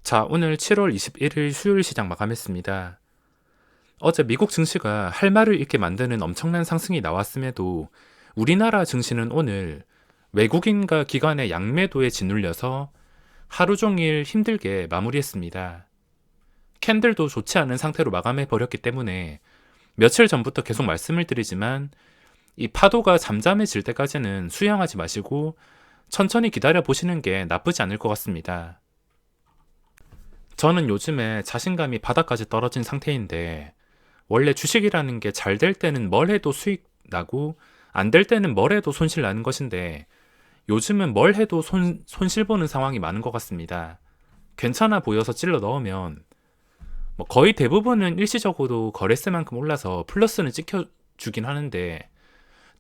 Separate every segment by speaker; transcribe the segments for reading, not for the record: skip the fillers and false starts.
Speaker 1: 자, 오늘 7월 21일 수요일 시장 마감했습니다. 어제 미국 증시가 할 말을 잃게 만드는 엄청난 상승이 나왔음에도 우리나라 증시는 오늘 외국인과 기관의 양매도에 짓눌려서 하루 종일 힘들게 마무리했습니다. 캔들도 좋지 않은 상태로 마감해 버렸기 때문에 며칠 전부터 계속 말씀을 드리지만 이 파도가 잠잠해질 때까지는 수영하지 마시고 천천히 기다려 보시는 게 나쁘지 않을 것 같습니다. 저는 요즘에 자신감이 바닥까지 떨어진 상태인데 원래 주식이라는 게 잘 될 때는 뭘 해도 수익 나고 안 될 때는 뭘 해도 손실 나는 것인데 요즘은 뭘 해도 손실 보는 상황이 많은 것 같습니다. 괜찮아 보여서 찔러 넣으면 거의 대부분은 일시적으로 거래세만큼 올라서 플러스는 찍혀주긴 하는데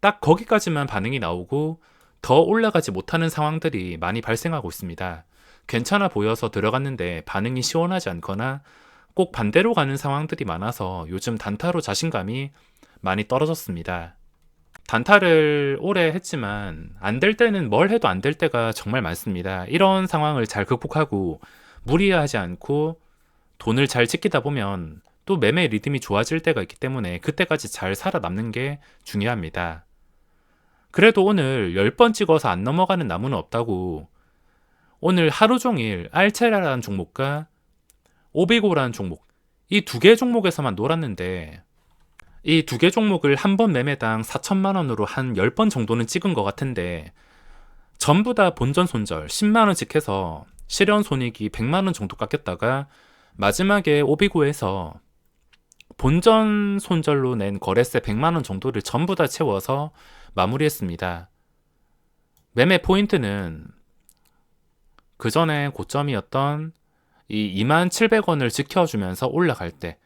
Speaker 1: 딱 거기까지만 반응이 나오고 더 올라가지 못하는 상황들이 많이 발생하고 있습니다. 괜찮아 보여서 들어갔는데 반응이 시원하지 않거나 꼭 반대로 가는 상황들이 많아서 요즘 단타로 자신감이 많이 떨어졌습니다. 단타를 오래 했지만 안 될 때는 뭘 해도 안 될 때가 정말 많습니다. 이런 상황을 잘 극복하고 무리하지 않고 돈을 잘 지키다 보면 또 매매 리듬이 좋아질 때가 있기 때문에 그때까지 잘 살아남는 게 중요합니다. 그래도 오늘 10번 찍어서 안 넘어가는 나무는 없다고 오늘 하루 종일 알체라라는 종목과 오비고라는 종목 이 두 개 종목에서만 놀았는데 이 두 개 종목을 한 번 매매당 4천만 원으로 한 10번 정도는 찍은 것 같은데 전부 다 본전 손절 10만 원씩 해서 실현 손익이 100만 원 정도 깎였다가 마지막에 오비고에서 본전 손절로 낸 거래세 100만 원 정도를 전부 다 채워서 마무리했습니다. 매매 포인트는 그 전에 고점이었던 이 27,000원을 지켜주면서 올라갈 때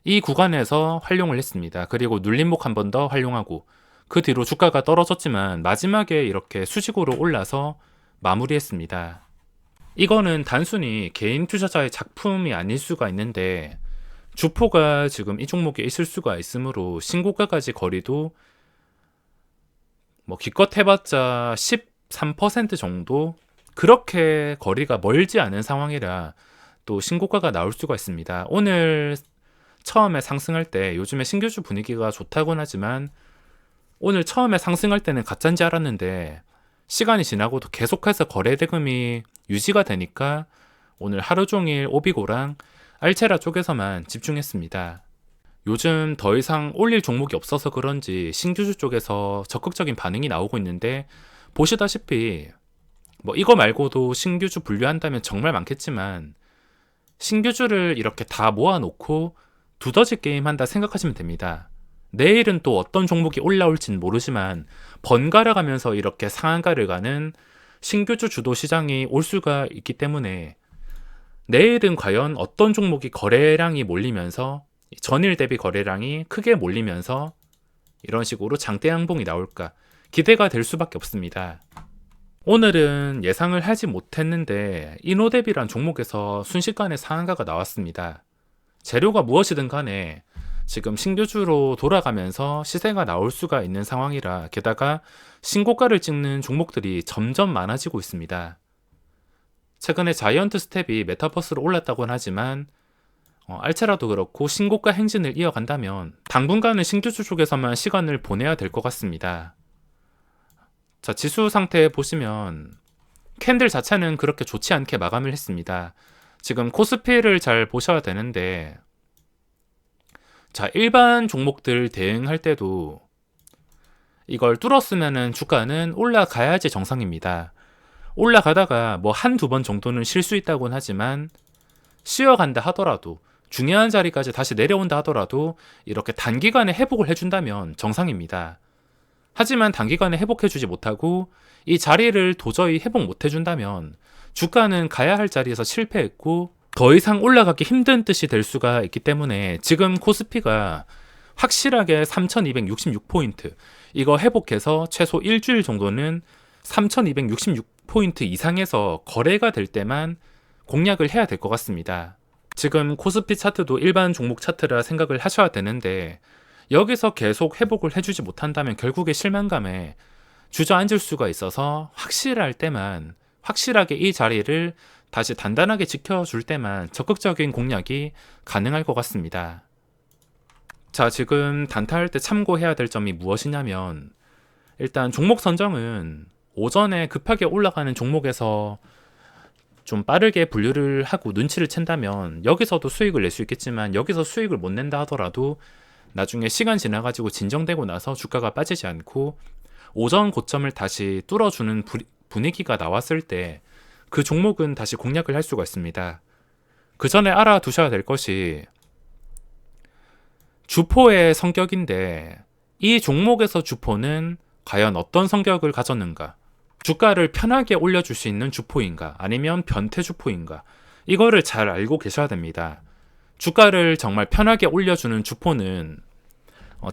Speaker 1: 이 구간에서 활용을 했습니다. 그리고 눌림목 한 번 더 활용하고 그 뒤로 주가가 떨어졌지만 마지막에 이렇게 수직으로 올라서 마무리했습니다. 이거는 단순히 개인 투자자의 작품이 아닐 수가 있는데 주포가 지금 이 종목에 있을 수가 있으므로 신고가까지 거리도 기껏 해봤자 13% 정도 그렇게 거리가 멀지 않은 상황이라 또 신고가가 나올 수가 있습니다. 오늘 처음에 상승할 때 요즘에 신규주 분위기가 좋다곤 하지만 오늘 처음에 상승할 때는 가짜인지 알았는데 시간이 지나고도 계속해서 거래 대금이 유지가 되니까 오늘 하루 종일 오비고랑 알체라 쪽에서만 집중했습니다. 요즘 더 이상 올릴 종목이 없어서 그런지 신규주 쪽에서 적극적인 반응이 나오고 있는데 보시다시피 이거 말고도 신규주 분류한다면 정말 많겠지만 신규주를 이렇게 다 모아놓고 두더지 게임 한다 생각하시면 됩니다. 내일은 또 어떤 종목이 올라올지는 모르지만 번갈아 가면서 이렇게 상한가를 가는 신규주 주도 시장이 올 수가 있기 때문에 내일은 과연 어떤 종목이 거래량이 몰리면서 전일 대비 거래량이 크게 몰리면서 이런 식으로 장대 양봉이 나올까 기대가 될 수밖에 없습니다. 오늘은 예상을 하지 못했는데 이노뎁이란 종목에서 순식간에 상한가가 나왔습니다. 재료가 무엇이든 간에 지금 신규주로 돌아가면서 시세가 나올 수가 있는 상황이라 게다가 신고가를 찍는 종목들이 점점 많아지고 있습니다. 최근에 자이언트 스텝이 메타버스로 올랐다고는 하지만 알체라도 그렇고 신고가 행진을 이어간다면 당분간은 신규주 쪽에서만 시간을 보내야 될 것 같습니다. 자, 지수 상태 보시면 캔들 자체는 그렇게 좋지 않게 마감을 했습니다. 지금 코스피를 잘 보셔야 되는데 자, 일반 종목들 대응할 때도 이걸 뚫었으면은 주가는 올라가야지 정상입니다. 올라가다가 한두 번 정도는 쉴 수 있다고는 하지만 쉬어간다 하더라도 중요한 자리까지 다시 내려온다 하더라도 이렇게 단기간에 회복을 해준다면 정상입니다. 하지만 단기간에 회복해주지 못하고 이 자리를 도저히 회복 못해준다면 주가는 가야 할 자리에서 실패했고 더 이상 올라가기 힘든 뜻이 될 수가 있기 때문에 지금 코스피가 확실하게 3266포인트 이거 회복해서 최소 일주일 정도는 3266포인트 이상에서 거래가 될 때만 공략을 해야 될 것 같습니다. 지금 코스피 차트도 일반 종목 차트라 생각을 하셔야 되는데 여기서 계속 회복을 해주지 못한다면 결국에 실망감에 주저앉을 수가 있어서 확실할 때만 확실하게 이 자리를 다시 단단하게 지켜줄 때만 적극적인 공략이 가능할 것 같습니다. 자, 지금 단타할 때 참고해야 될 점이 무엇이냐면, 일단 종목 선정은 오전에 급하게 올라가는 종목에서 좀 빠르게 분류를 하고 눈치를 챈다면 여기서도 수익을 낼 수 있겠지만, 여기서 수익을 못 낸다 하더라도 나중에 시간 지나가지고 진정되고 나서 주가가 빠지지 않고 오전 고점을 다시 뚫어주는 분위기가 나왔을 때 그 종목은 다시 공략을 할 수가 있습니다. 그 전에 알아두셔야 될 것이 주포의 성격인데, 이 종목에서 주포는 과연 어떤 성격을 가졌는가? 주가를 편하게 올려줄 수 있는 주포인가? 아니면 변태 주포인가? 이거를 잘 알고 계셔야 됩니다. 주가를 정말 편하게 올려주는 주포는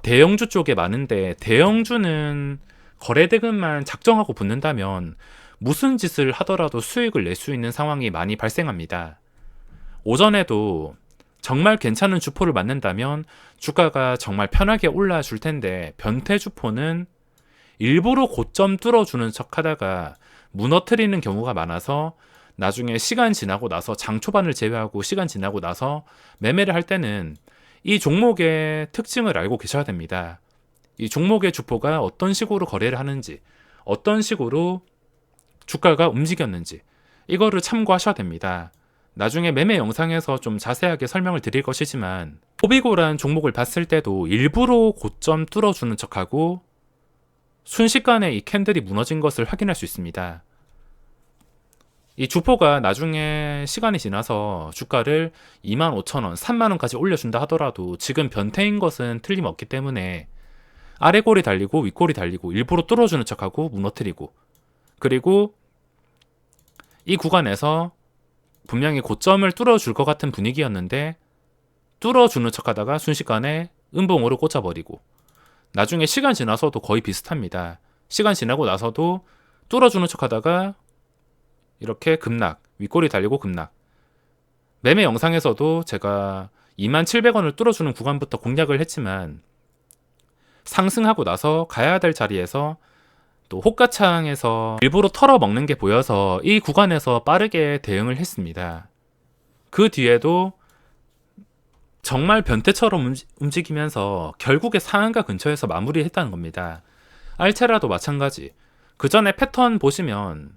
Speaker 1: 대형주 쪽에 많은데, 대형주는 거래대금만 작정하고 붙는다면 무슨 짓을 하더라도 수익을 낼 수 있는 상황이 많이 발생합니다. 오전에도 정말 괜찮은 주포를 만든다면 주가가 정말 편하게 올라줄 텐데, 변태 주포는 일부러 고점 뚫어주는 척 하다가 무너뜨리는 경우가 많아서 나중에 시간 지나고 나서, 장 초반을 제외하고 시간 지나고 나서 매매를 할 때는 이 종목의 특징을 알고 계셔야 됩니다. 이 종목의 주포가 어떤 식으로 거래를 하는지, 어떤 식으로 주가가 움직였는지, 이거를 참고하셔야 됩니다. 나중에 매매 영상에서 좀 자세하게 설명을 드릴 것이지만, 호비고란 종목을 봤을 때도 일부러 고점 뚫어주는 척하고 순식간에 이 캔들이 무너진 것을 확인할 수 있습니다. 이 주포가 나중에 시간이 지나서 주가를 25,000원, 30,000원까지 올려준다 하더라도 지금 변태인 것은 틀림없기 때문에 아래골이 달리고 윗골이 달리고 일부러 뚫어주는 척하고 무너뜨리고, 그리고 이 구간에서 분명히 고점을 뚫어줄 것 같은 분위기였는데 뚫어주는 척하다가 순식간에 음봉으로 꽂아버리고, 나중에 시간 지나서도 거의 비슷합니다. 시간 지나고 나서도 뚫어주는 척하다가 이렇게 급락, 윗골이 달리고 급락. 매매 영상에서도 제가 27,000원을 뚫어주는 구간부터 공략을 했지만, 상승하고 나서 가야 될 자리에서 또 호가창에서 일부러 털어먹는 게 보여서 이 구간에서 빠르게 대응을 했습니다. 그 뒤에도 정말 변태처럼 움직이면서 결국에 상한가 근처에서 마무리했다는 겁니다. 알체라도 마찬가지. 그 전에 패턴 보시면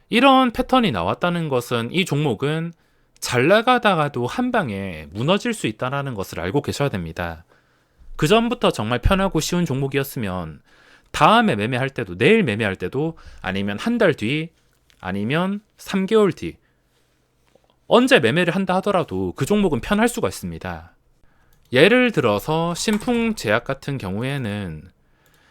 Speaker 1: 이런 패턴이 나왔다는 것은 이 종목은 잘 나가다가도 한 방에 무너질 수 있다는 것을 알고 계셔야 됩니다. 그 전부터 정말 편하고 쉬운 종목이었으면 다음에 매매할 때도, 내일 매매할 때도, 아니면 한 달 뒤, 아니면 3개월 뒤, 언제 매매를 한다 하더라도 그 종목은 편할 수가 있습니다. 예를 들어서 신풍제약 같은 경우에는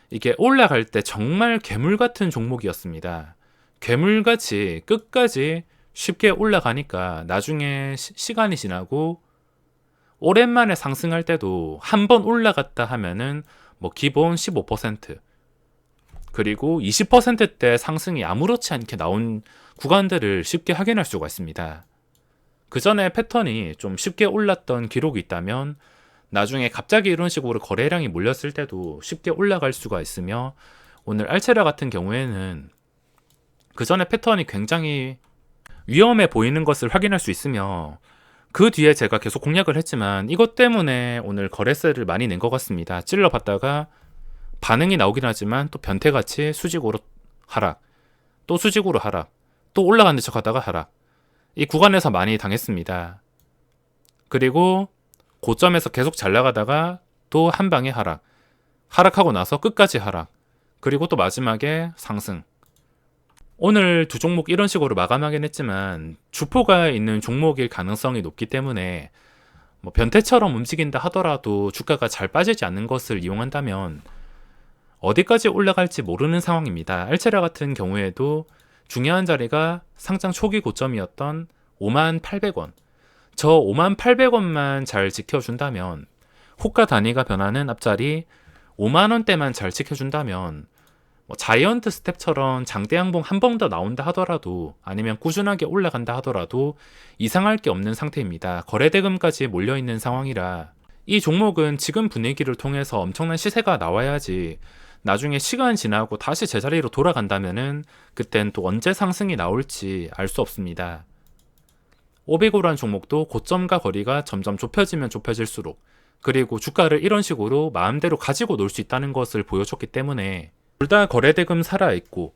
Speaker 1: 이게 올라갈 때 정말 괴물 같은 종목이었습니다. 괴물같이 끝까지 쉽게 올라가니까 나중에 시간이 지나고 오랜만에 상승할 때도 한 번 올라갔다 하면은 뭐 기본 15%, 그리고 20%대 상승이 아무렇지 않게 나온 구간들을 쉽게 확인할 수가 있습니다. 그 전에 패턴이 좀 쉽게 올랐던 기록이 있다면 나중에 갑자기 이런 식으로 거래량이 몰렸을 때도 쉽게 올라갈 수가 있으며, 오늘 알체라 같은 경우에는 그 전에 패턴이 굉장히 위험해 보이는 것을 확인할 수 있으며, 그 뒤에 제가 계속 공략을 했지만 이것 때문에 오늘 거래세를 많이 낸 것 같습니다. 찔러봤다가 반응이 나오긴 하지만 또 변태같이 수직으로 하락, 또 수직으로 하락, 또 올라가는 척 하다가 하락. 이 구간에서 많이 당했습니다. 그리고 고점에서 계속 잘 나가다가 또 한 방에 하락, 하락하고 나서 끝까지 하락, 그리고 또 마지막에 상승. 오늘 두 종목 이런 식으로 마감하긴 했지만 주포가 있는 종목일 가능성이 높기 때문에 뭐 변태처럼 움직인다 하더라도 주가가 잘 빠지지 않는 것을 이용한다면 어디까지 올라갈지 모르는 상황입니다. 알체라 같은 경우에도 중요한 자리가 상장 초기 고점이었던 58,000원. 저 58,000원만 잘 지켜준다면, 호가 단위가 변하는 앞자리 50,000원대만 잘 지켜준다면, 뭐 자이언트 스텝처럼 장대 양봉 한 번 더 나온다 하더라도, 아니면 꾸준하게 올라간다 하더라도 이상할 게 없는 상태입니다. 거래대금까지 몰려있는 상황이라 이 종목은 지금 분위기를 통해서 엄청난 시세가 나와야지 나중에 시간 지나고 다시 제자리로 돌아간다면은 그땐 또 언제 상승이 나올지 알 수 없습니다. 오비고라는 종목도 고점과 거리가 점점 좁혀지면 좁혀질수록, 그리고 주가를 이런 식으로 마음대로 가지고 놀 수 있다는 것을 보여줬기 때문에 둘 다 거래대금 살아있고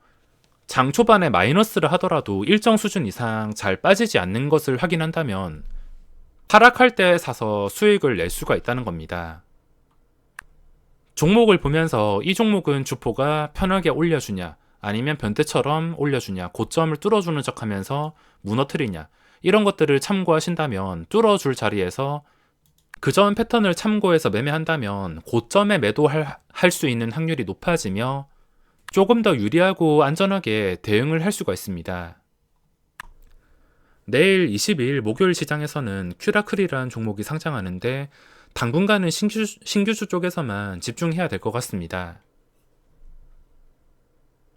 Speaker 1: 장 초반에 마이너스를 하더라도 일정 수준 이상 잘 빠지지 않는 것을 확인한다면 하락할 때 사서 수익을 낼 수가 있다는 겁니다. 종목을 보면서 이 종목은 주포가 편하게 올려주냐, 아니면 변태처럼 올려주냐, 고점을 뚫어주는 척 하면서 무너뜨리냐, 이런 것들을 참고하신다면 뚫어줄 자리에서 그전 패턴을 참고해서 매매한다면 고점에 매도할 수 있는 확률이 높아지며 조금 더 유리하고 안전하게 대응을 할 수가 있습니다. 내일 22일 목요일 시장에서는 큐라클이라는 종목이 상장하는데 당분간은 신규주 쪽에서만 집중해야 될 것 같습니다.